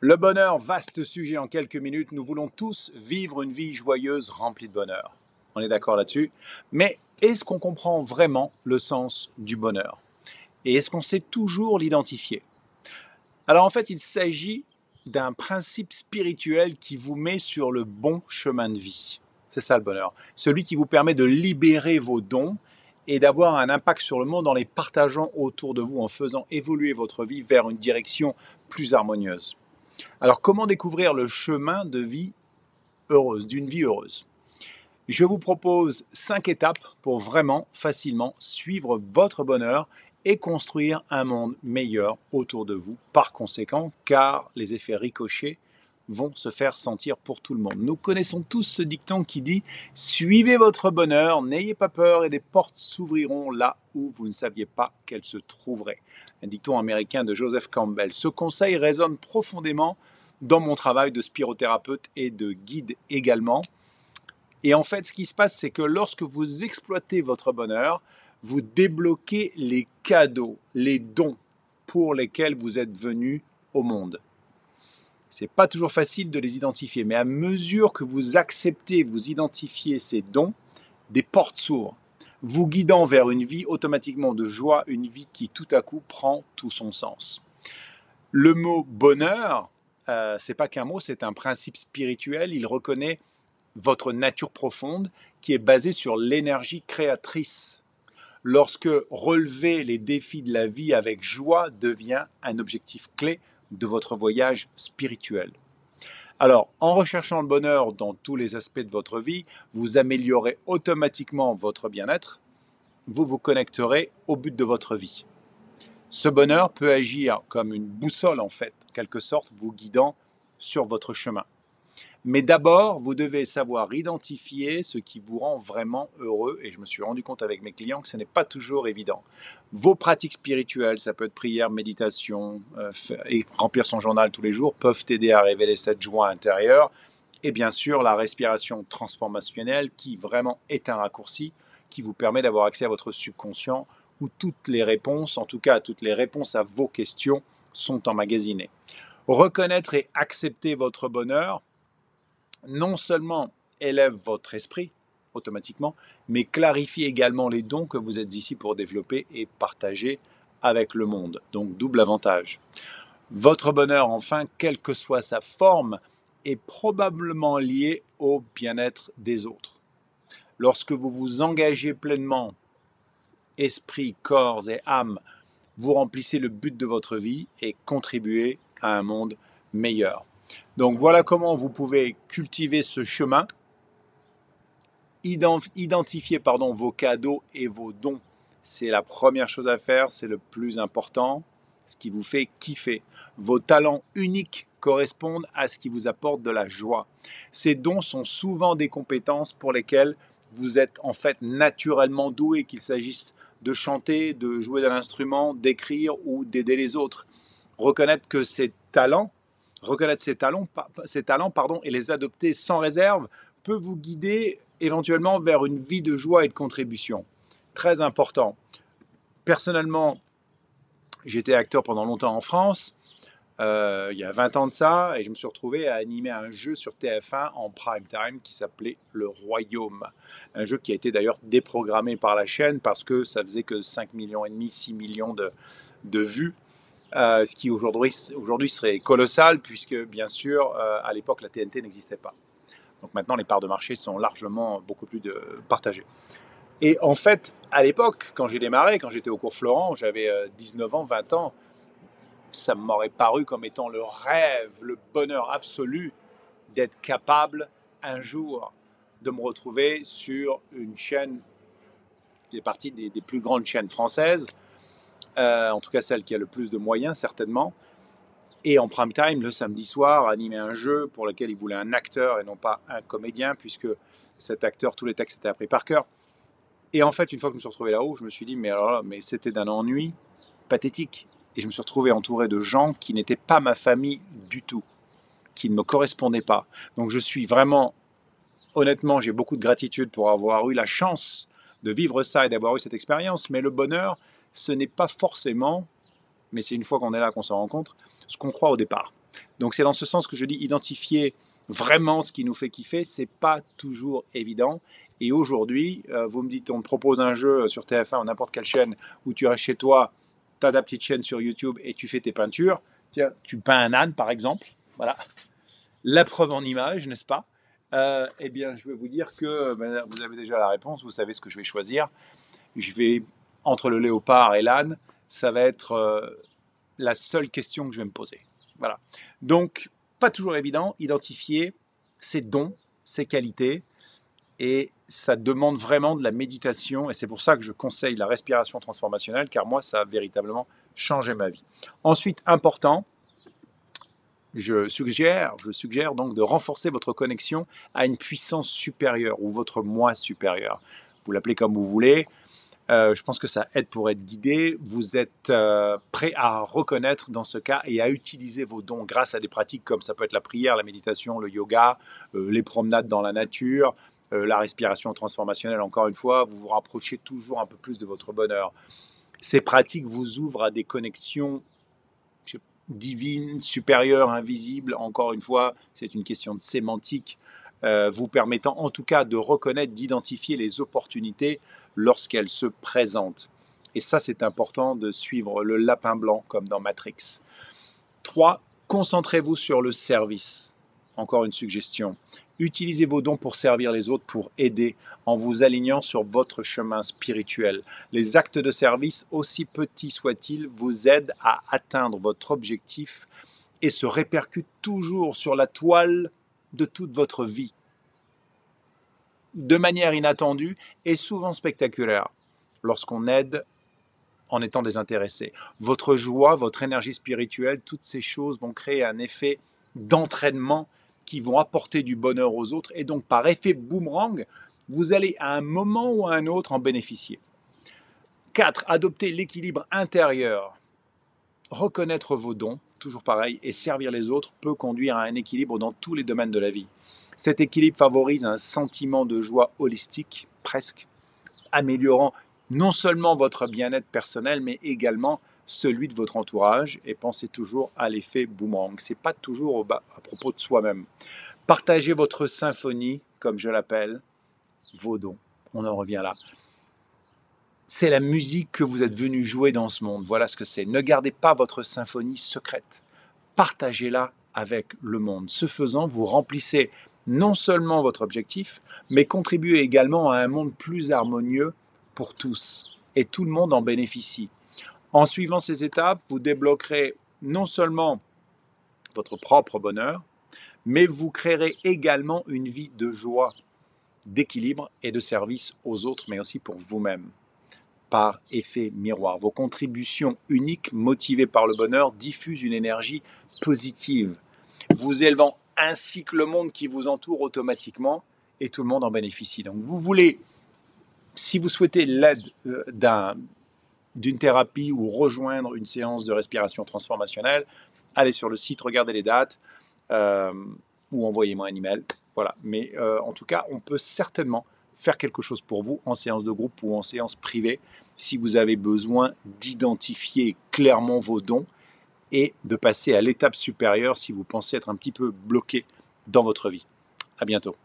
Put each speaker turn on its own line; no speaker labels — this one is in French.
Le bonheur, vaste sujet en quelques minutes. Nous voulons tous vivre une vie joyeuse, remplie de bonheur. On est d'accord là-dessus. Mais est-ce qu'on comprend vraiment le sens du bonheur? Et est-ce qu'on sait toujours l'identifier? Alors en fait, il s'agit d'un principe spirituel qui vous met sur le bon chemin de vie. C'est ça le bonheur. Celui qui vous permet de libérer vos dons et d'avoir un impact sur le monde en les partageant autour de vous, en faisant évoluer votre vie vers une direction plus harmonieuse. Alors, comment découvrir le chemin de vie heureuse, d'une vie heureuse? Je vous propose 5 étapes pour vraiment facilement suivre votre bonheur et construire un monde meilleur autour de vous par conséquent, car les effets ricochets vont se faire sentir pour tout le monde. Nous connaissons tous ce dicton qui dit « Suivez votre bonheur, n'ayez pas peur et des portes s'ouvriront là où vous ne saviez pas qu'elles se trouveraient. » Un dicton américain de Joseph Campbell. Ce conseil résonne profondément dans mon travail de spirothérapeute et de guide également. Et en fait, ce qui se passe, c'est que lorsque vous exploitez votre bonheur, vous débloquez les cadeaux, les dons pour lesquels vous êtes venu au monde. C'est pas toujours facile de les identifier, mais à mesure que vous acceptez, vous identifiez ces dons, des portes s'ouvrent, vous guidant vers une vie automatiquement de joie, une vie qui tout à coup prend tout son sens. Le mot bonheur, c'est pas qu'un mot, c'est un principe spirituel. Il reconnaît votre nature profonde qui est basée sur l'énergie créatrice. Lorsque relever les défis de la vie avec joie devient un objectif clé de votre voyage spirituel. Alors, en recherchant le bonheur dans tous les aspects de votre vie, vous améliorez automatiquement votre bien-être, vous vous connecterez au but de votre vie. Ce bonheur peut agir comme une boussole en fait, en quelque sorte, vous guidant sur votre chemin. Mais d'abord, vous devez savoir identifier ce qui vous rend vraiment heureux. Et je me suis rendu compte avec mes clients que ce n'est pas toujours évident. Vos pratiques spirituelles, ça peut être prière, méditation, et remplir son journal tous les jours, peuvent t'aider à révéler cette joie intérieure. Et bien sûr, la respiration transformationnelle qui vraiment est un raccourci qui vous permet d'avoir accès à votre subconscient où toutes les réponses, en tout cas toutes les réponses à vos questions, sont emmagasinées. Reconnaître et accepter votre bonheur, non seulement élève votre esprit automatiquement, mais clarifie également les dons que vous êtes ici pour développer et partager avec le monde. Donc double avantage. Votre bonheur, enfin, quelle que soit sa forme, est probablement lié au bien-être des autres. Lorsque vous vous engagez pleinement, esprit, corps et âme, vous remplissez le but de votre vie et contribuez à un monde meilleur. Donc voilà comment vous pouvez cultiver ce chemin, identifier vos cadeaux et vos dons. C'est la première chose à faire, c'est le plus important, ce qui vous fait kiffer. Vos talents uniques correspondent à ce qui vous apporte de la joie. Ces dons sont souvent des compétences pour lesquelles vous êtes en fait naturellement doué, qu'il s'agisse de chanter, de jouer d'un instrument, d'écrire ou d'aider les autres. Reconnaître ces talents, et les adopter sans réserve peut vous guider éventuellement vers une vie de joie et de contribution. Très important. Personnellement, j'étais acteur pendant longtemps en France, il y a 20 ans de ça, et je me suis retrouvé à animer un jeu sur TF1 en prime time qui s'appelait Le Royaume. Un jeu qui a été d'ailleurs déprogrammé par la chaîne parce que ça faisait que 5,5 millions, 6 millions de vues. Ce qui aujourd'hui serait colossal puisque bien sûr à l'époque la TNT n'existait pas. Donc maintenant les parts de marché sont largement beaucoup plus partagées. Et en fait à l'époque quand j'ai démarré, quand j'étais au cours Florent, j'avais 19 ans, 20 ans, ça m'aurait paru comme étant le rêve, le bonheur absolu d'être capable un jour de me retrouver sur une chaîne qui fait partie des plus grandes chaînes françaises, en tout cas celle qui a le plus de moyens certainement, et en prime time le samedi soir animer un jeu pour lequel il voulait un acteur et non pas un comédien puisque cet acteur, tous les textes étaient appris par cœur. Et en fait une fois que je me suis retrouvé là-haut, je me suis dit mais c'était d'un ennui pathétique et je me suis retrouvé entouré de gens qui n'étaient pas ma famille du tout, qui ne me correspondaient pas. Donc je suis vraiment, honnêtement, j'ai beaucoup de gratitude pour avoir eu la chance de vivre ça et d'avoir eu cette expérience, mais le bonheur ce n'est pas forcément, mais c'est une fois qu'on est là qu'on s'en rend compte, ce qu'on croit au départ. Donc c'est dans ce sens que je dis identifier vraiment ce qui nous fait kiffer, c'est pas toujours évident. Et aujourd'hui, vous me dites, on te propose un jeu sur TF1 ou n'importe quelle chaîne où tu restes chez toi, tu as ta petite chaîne sur YouTube et tu fais tes peintures. Tiens, tu peins un âne par exemple. Voilà, la preuve en image, n'est-ce pas? Eh bien, je vais vous dire que vous avez déjà la réponse, vous savez ce que je vais choisir. Je vais, entre le léopard et l'âne, ça va être la seule question que je vais me poser. Voilà. Donc, pas toujours évident, identifier ses dons, ses qualités, et ça demande vraiment de la méditation, et c'est pour ça que je conseille la respiration transformationnelle, car moi, ça a véritablement changé ma vie. Ensuite, important, je suggère donc de renforcer votre connexion à une puissance supérieure, ou votre moi supérieur. Vous l'appelez comme vous voulez. Je pense que ça aide pour être guidé. Vous êtes prêt à reconnaître dans ce cas et à utiliser vos dons grâce à des pratiques comme ça peut être la prière, la méditation, le yoga, les promenades dans la nature, la respiration transformationnelle. Encore une fois, vous vous rapprochez toujours un peu plus de votre bonheur. Ces pratiques vous ouvrent à des connexions divines, supérieures, invisibles. Encore une fois, c'est une question de sémantique. Vous permettant en tout cas de reconnaître, d'identifier les opportunités lorsqu'elles se présentent. Et ça, c'est important de suivre le lapin blanc comme dans Matrix. 3. Concentrez-vous sur le service. Encore une suggestion. Utilisez vos dons pour servir les autres, pour aider, en vous alignant sur votre chemin spirituel. Les actes de service, aussi petits soient-ils, vous aident à atteindre votre objectif et se répercutent toujours sur la toile de toute votre vie, de manière inattendue et souvent spectaculaire, lorsqu'on aide en étant désintéressé. Votre joie, votre énergie spirituelle, toutes ces choses vont créer un effet d'entraînement qui vont apporter du bonheur aux autres, et donc par effet boomerang, vous allez à un moment ou à un autre en bénéficier. 4. Adopter l'équilibre intérieur. Reconnaître vos dons, toujours pareil, et servir les autres peut conduire à un équilibre dans tous les domaines de la vie. Cet équilibre favorise un sentiment de joie holistique, presque, améliorant non seulement votre bien-être personnel, mais également celui de votre entourage. Et pensez toujours à l'effet boomerang. Ce n'est pas toujours à propos de soi-même. Partagez votre symphonie, comme je l'appelle, vos dons. On en revient là. C'est la musique que vous êtes venu jouer dans ce monde. Voilà ce que c'est. Ne gardez pas votre symphonie secrète. Partagez-la avec le monde. Ce faisant, vous remplissez non seulement votre objectif, mais contribuez également à un monde plus harmonieux pour tous. Et tout le monde en bénéficie. En suivant ces étapes, vous débloquerez non seulement votre propre bonheur, mais vous créerez également une vie de joie, d'équilibre et de service aux autres, mais aussi pour vous-même. Par effet miroir. Vos contributions uniques, motivées par le bonheur, diffusent une énergie positive, vous élevant ainsi que le monde qui vous entoure automatiquement, et tout le monde en bénéficie. Donc vous voulez, si vous souhaitez l'aide d'une thérapie ou rejoindre une séance de respiration transformationnelle, allez sur le site, regardez les dates ou envoyez-moi un email. Voilà. Mais en tout cas, on peut certainement faire quelque chose pour vous en séance de groupe ou en séance privée si vous avez besoin d'identifier clairement vos dons et de passer à l'étape supérieure si vous pensez être un petit peu bloqué dans votre vie. À bientôt.